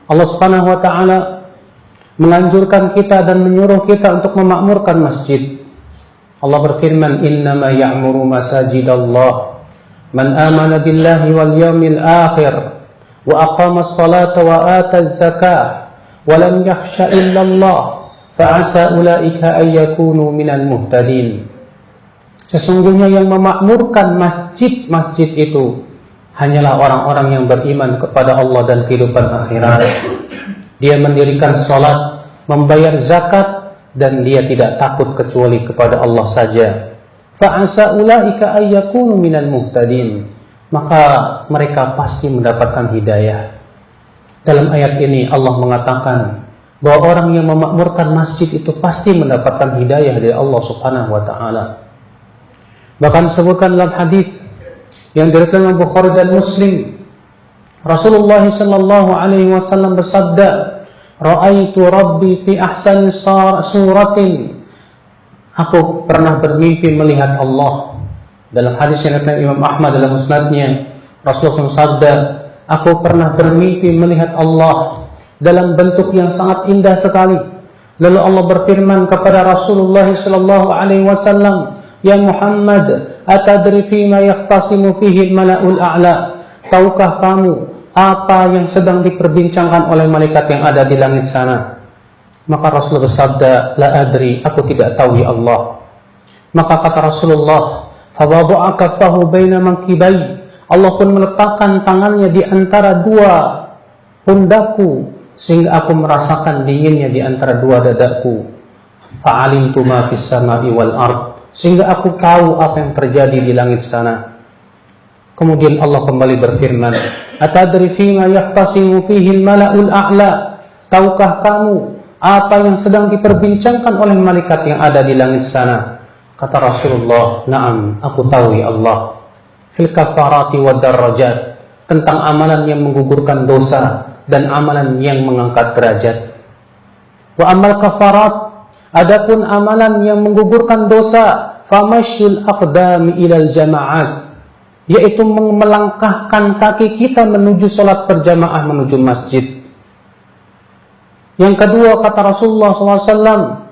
Allah Subhanahu wa taala menganjurkan kita dan menyuruh kita untuk memakmurkan masjid. Allah berfirman, "Innama ya'muru masajidallah man amana billahi wal yawmil akhir wa aqama as-salata wa ata az-zakah wa lam yakhsha illa Allah fa 'asa ulaika ay yakunu minal muhtadin." Sesungguhnya yang memakmurkan masjid-masjid itu hanyalah orang-orang yang beriman kepada Allah dan kehidupan akhirat. Dia mendirikan salat, membayar zakat, dan dia tidak takut kecuali kepada Allah saja. Fa'asa ulaika ayyakunu minal muhtadin. Maka mereka pasti mendapatkan hidayah. Dalam ayat ini Allah mengatakan bahwa orang yang memakmurkan masjid itu pasti mendapatkan hidayah dari Allah Subhanahu wa taala. Bahkan disebutkan dalam hadis yang diriwayatkan oleh Bukhari dan Muslim, Rasulullah sallallahu alaihi wasallam bersabda, "Ra'aitu Rabbi fi ahsani suratin." Aku pernah bermimpi melihat Allah. Dalam hadis yang diriwayatkan Imam Ahmad dalam musnadnya, Rasulullah bersabda, "Aku pernah bermimpi melihat Allah dalam bentuk yang sangat indah sekali." Lalu Allah berfirman kepada Rasulullah sallallahu alaihi wasallam, "Ya Muhammad, atadri fima yakhtasimu fihi al-mala'ul a'la?" Tahukah kamu apa yang sedang diperbincangkan oleh malaikat yang ada di langit sana? Maka Rasulullah bersabda, "La adri, aku tidak tahu ya Allah." Maka kata Rasulullah, "Fa wada'a kaffahu baina mankibai." Allah pun meletakkan tangannya di antara dua pundakku sehingga aku merasakan dinginnya di antara dua dadaku. Fa'alimtu ma fis sama'i wal ard, sehingga aku tahu apa yang terjadi di langit sana. Kemudian Allah kembali berfirman, "Atadri fima yahtasimu fihi al-mala'ul a'la?" Tahukah kamu apa yang sedang diperbincangkan oleh malaikat yang ada di langit sana? Kata Rasulullah, "Na'am, aku tahu ya Allah." Fil kafarati wad darajat, tentang amalan yang menggugurkan dosa dan amalan yang mengangkat derajat. Wa amal kafarat, adapun amalan yang menggugurkan dosa, famashul aqdami ilal jama'at, yaitu melangkahkan kaki kita menuju salat berjamaah menuju masjid. Yang kedua kata Rasulullah SAW,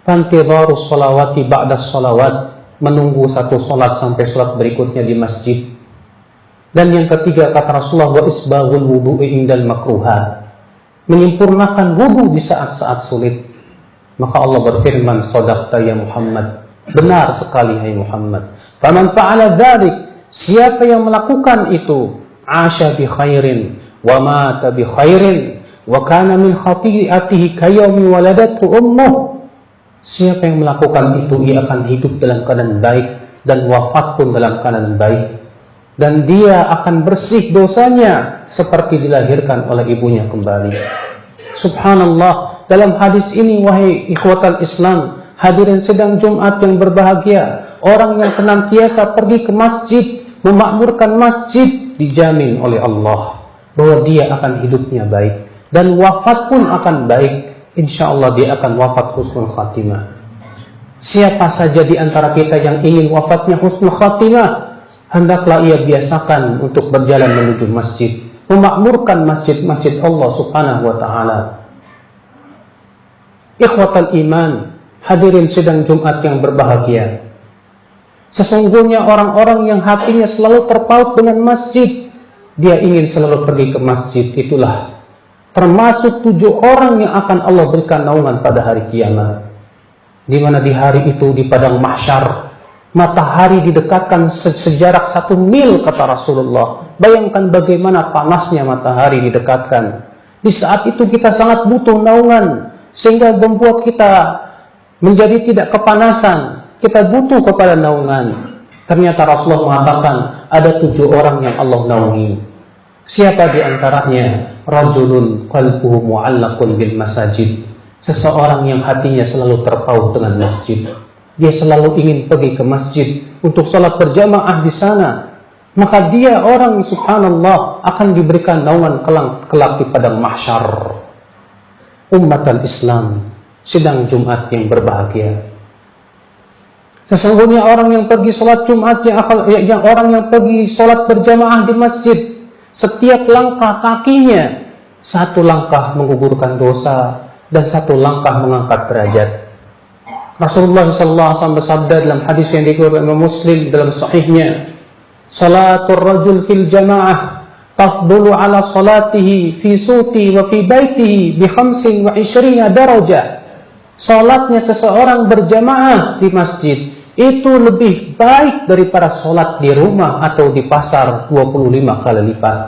fantidharu sholawati ba'da sholawat, menunggu satu salat sampai salat berikutnya di masjid. Dan yang ketiga kata Rasulullah, wa isbaghul wudu'i indal makruhat, menyempurnakan wudu di saat-saat sulit. Maka Allah berfirman, "Shadaqta ya Muhammad." Benar sekali hai Muhammad. Faman fa'ala dzalik, siapa yang melakukan itu, asya bi khairin wa mata bi khairin wa kana min khati'atihi kayawmi waladatu ummuh. Siapa yang melakukan itu, ia akan hidup dalam keadaan baik dan wafat pun dalam keadaan baik, dan dia akan bersih dosanya seperti dilahirkan oleh ibunya kembali. Subhanallah, dalam hadis ini wahai ikhwatal Islam, hadirin sedang Jumat yang berbahagia, orang yang senantiasa pergi ke masjid, memakmurkan masjid, dijamin oleh Allah bahwa dia akan hidupnya baik dan wafat pun akan baik. Insya Allah dia akan wafat husnul khatimah. Siapa saja di antara kita yang ingin wafatnya husnul khatimah, hendaklah ia biasakan untuk berjalan menuju masjid, memakmurkan masjid-masjid Allah Subhanahu wa taala. Ikhwatal iman, hadirin sidang Jumat yang berbahagia, sesungguhnya orang-orang yang hatinya selalu terpaut dengan masjid, dia ingin selalu pergi ke masjid, itulah termasuk 7 orang yang akan Allah berikan naungan pada hari kiamat, di mana di hari itu di padang mahsyar matahari didekatkan sejarak 1 mil kata Rasulullah. Bayangkan bagaimana panasnya matahari didekatkan. Di saat itu kita sangat butuh naungan, sehingga membuat kita menjadi tidak kepanasan. Kita butuh kepada naungan. Ternyata Rasulullah mengatakan ada 7 orang yang Allah naungi. Siapa di antaranya? Rajulun qalbuhu mu'allaqun bil masajid, seseorang yang hatinya selalu terpaut dengan masjid. Dia selalu ingin pergi ke masjid untuk sholat berjamaah di sana. Maka dia orang subhanallah akan diberikan naungan kelak di padang mahsyar. Ummatan Islam, sidang Jumat yang berbahagia, sesungguhnya orang yang pergi sholat Jumat, orang yang pergi sholat berjamaah di masjid, setiap langkah kakinya satu langkah menggugurkan dosa dan satu langkah mengangkat derajat. Rasulullah SAW bersabda dalam hadis yang dikeluarkan Imam Muslim dalam sahihnya, salatul rajul fil jamaah tafdulu ala salatihi fi suti wa fi baitihi bi 25 darajah. Salatnya seseorang berjamaah di masjid itu lebih baik daripada salat di rumah atau di pasar 25 kali lipat.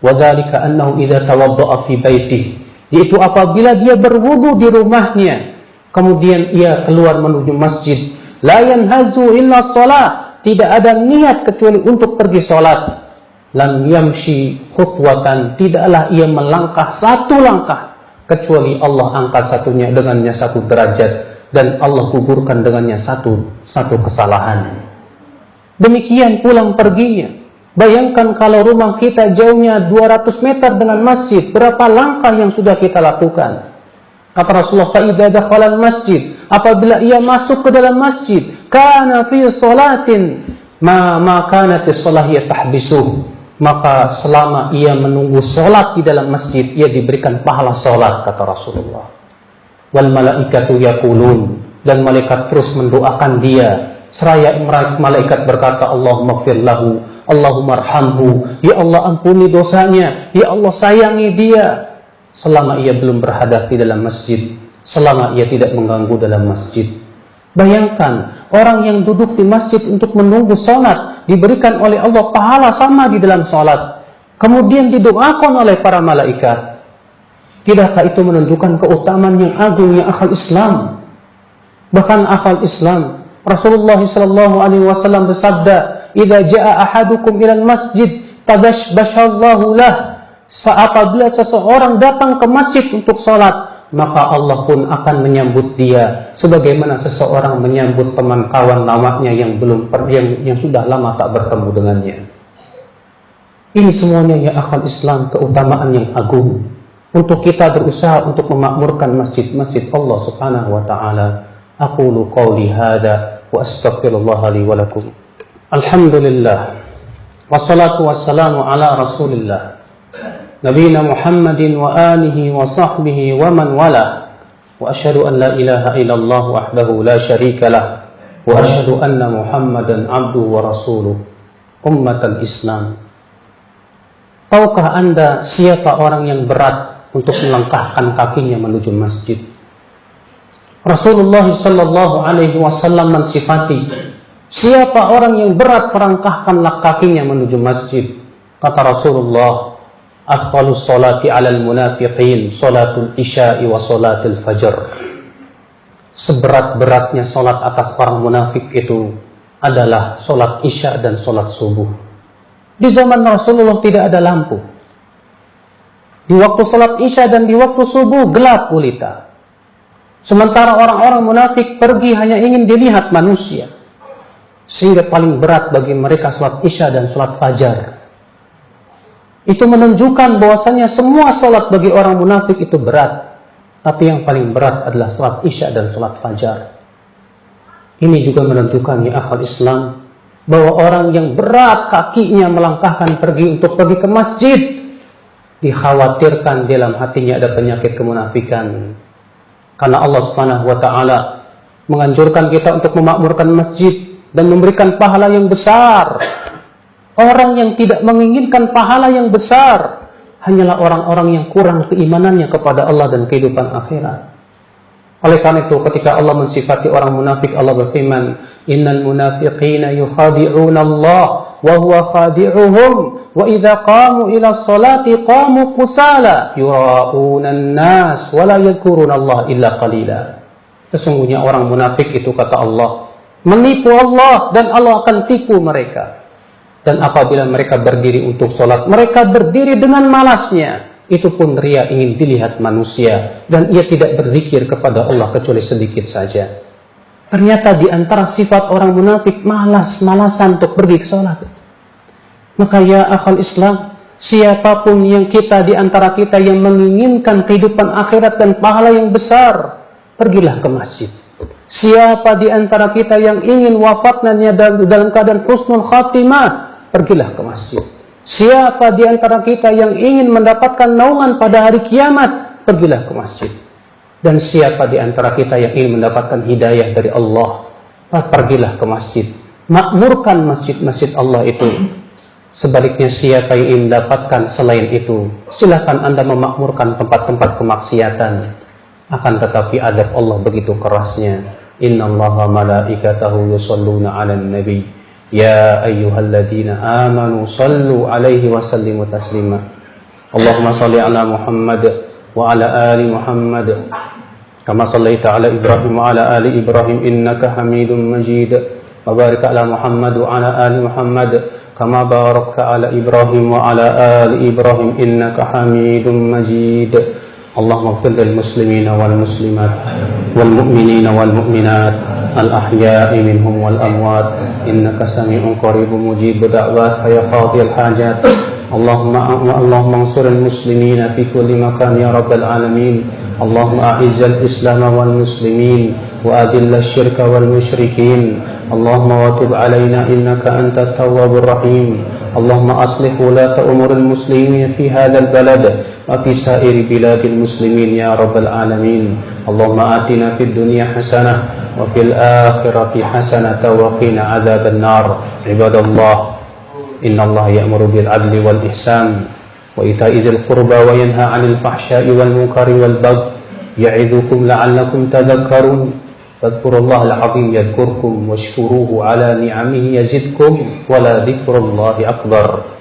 Wa dzalika annahu idza tawadda'a fi baitihi, yaitu apabila dia berwudu di rumahnya kemudian ia keluar menuju masjid, la yanhazu illa shalah, tidak ada niat kecuali untuk pergi salat, lam yamshi khutwatan, tidaklah ia melangkah satu langkah kecuali Allah angkat satunya dengannya satu derajat dan Allah gugurkan dengannya satu kesalahan. Demikian pulang perginya. Bayangkan kalau rumah kita jauhnya 200 meter dengan masjid, berapa langkah yang sudah kita lakukan. Kata Rasulullah, fa'idha dakhalal masjid, apabila ia masuk ke dalam masjid, kana fi sholatin ma kanatis sholahiyah tahbisuh, maka selama ia menunggu sholat di dalam masjid, ia diberikan pahala sholat, kata Rasulullah. Wal malaikatu yaqulun, dan malaikat terus mendoakan dia, seraya malaikat berkata, Allahumma gfir lahu, Allahumma arhamhu, ya Allah ampuni dosanya, ya Allah sayangi dia, selama ia belum berhadas di dalam masjid, selama ia tidak mengganggu dalam masjid. Bayangkan, orang yang duduk di masjid untuk menunggu sholat, diberikan oleh Allah pahala sama di dalam sholat, kemudian didoakan oleh para malaikat. Tidakkah itu menunjukkan keutamaan yang agung yang akal Islam? Bahkan akal Islam, Rasulullah SAW bersabda, "Idza jaa ahadukum ilal masjid, tabashbashallahu lah." Apabila seseorang datang ke masjid untuk sholat, maka Allah pun akan menyambut dia sebagaimana seseorang menyambut teman kawan lamanya yang sudah lama tak bertemu dengannya. Ini semuanya ya akal Islam, keutamaan yang agung untuk kita berusaha untuk memakmurkan masjid-masjid Allah Subhanahu wa taala. Aqulu qawli hadza wa astaghfirullah li wa lakum. Alhamdulillah wassalatu wassalamu ala Rasulillah Nabiyina Muhammadin wa alihi wa sahbihi wa man wala, wa asyhadu an la ilaha illallah wahdahu la syarika lah, wa asyhadu anna Muhammadan abduhu wa rasuluh. Ummatal Islam, tahukah Anda siapa orang yang berat untuk melangkahkan kakinya menuju masjid? Rasulullah sallallahu alaihi wasallam mensifati siapa orang yang berat melangkahkan kakinya menuju masjid. Kata Rasulullah, afdalus salati 'alal munafiqin salatul isya'i wa salatul fajr. Seberat-beratnya salat atas orang munafik itu adalah salat isya dan salat subuh. Di zaman Rasulullah tidak ada lampu. Di waktu salat isya dan di waktu subuh gelap gulita. Sementara orang-orang munafik pergi hanya ingin dilihat manusia. Sehingga paling berat bagi mereka salat isya dan salat fajar. Itu menunjukkan bahwasanya semua salat bagi orang munafik itu berat, tapi yang paling berat adalah salat isya dan salat fajar. Ini juga menunjukkan ya akal Islam bahwa orang yang berat kakinya melangkahkan pergi ke masjid, dikhawatirkan dalam hatinya ada penyakit kemunafikan. Karena Allah Subhanahu wa taala menganjurkan kita untuk memakmurkan masjid dan memberikan pahala yang besar. Orang yang tidak menginginkan pahala yang besar hanyalah orang-orang yang kurang keimanannya kepada Allah dan kehidupan akhirat. Oleh karena itu ketika Allah mensifati orang munafik, Allah berfirman, innal munafiqina yukhadi'una Allah wa huwa khadi'uhum wa idza qamu ila sholati qamu kusala yura'una an-nas wa la yadhkuruna Allah illa qalila. Sesungguhnya orang munafik itu, kata Allah, menipu Allah dan Allah akan tipu mereka. Dan apabila mereka berdiri untuk sholat, mereka berdiri dengan malasnya. Itu pun ria, ingin dilihat manusia. Dan ia tidak berzikir kepada Allah kecuali sedikit saja. Ternyata di antara sifat orang munafik, malas-malasan untuk pergi ke sholat. Maka ya akal Islam, siapapun yang di antara kita yang menginginkan kehidupan akhirat dan pahala yang besar, pergilah ke masjid. Siapa di antara kita yang ingin wafatnya dalam keadaan husnul khatimah, pergilah ke masjid. Siapa di antara kita yang ingin mendapatkan naungan pada hari kiamat, pergilah ke masjid. Dan siapa di antara kita yang ingin mendapatkan hidayah dari Allah, pergilah ke masjid. Makmurkan masjid-masjid Allah itu. Sebaliknya siapa yang ingin mendapatkan selain itu, silakan Anda memakmurkan tempat-tempat kemaksiatan. Akan tetapi adab Allah begitu kerasnya. Innallaha malaikatahu yusholluna 'alan nabi. Ya ayyuhalladzina amanu sallu 'alaihi wa sallimu taslima. Allahumma shalli 'ala Muhammad wa 'ala ali Muhammad kama shallaita 'ala Ibrahim wa 'ala ali Ibrahim innaka Hamidum Majid. Wa barik 'ala Muhammad wa 'ala ali Muhammad kama barakta 'ala Ibrahim wa 'ala ali Ibrahim innaka Hamidum Majid. Allahumma ighfir lil muslimina wal muslimat wal mu'minina wal mu'minat al ahya'i minhum wal amwat innaka sami'un qaribun mujibud da'wat ya qadhil hajat. Allahumma ansuril muslimina fi kulli makan ya rabbal alamin. Allahumma a'izzal islam wal muslimin wa adhillash syirka wal musyrikin. Allahumma wa tub alaina innaka antat tawwabur rahim. Allahumma aslih wulata umuril muslimin fi hadzal balad wa fi sa'iri biladil muslimin ya rabbal alamin. Allahumma atina fid dunya hasanah wa fil akhirati hasanah wa qina adzaban nar. Ibadallah, innallaha ya'muru bil adli wal ihsan wa ita'i dzil qurba wa yanha 'anil fahsya'i wal munkari wal baghi ya'idzukum la'allakum tadhakkarun. Fadhkurullahal 'azim yadhkurkum washkuruhu 'ala ni'amihi yazidkum wa la dzikrullahi akbar.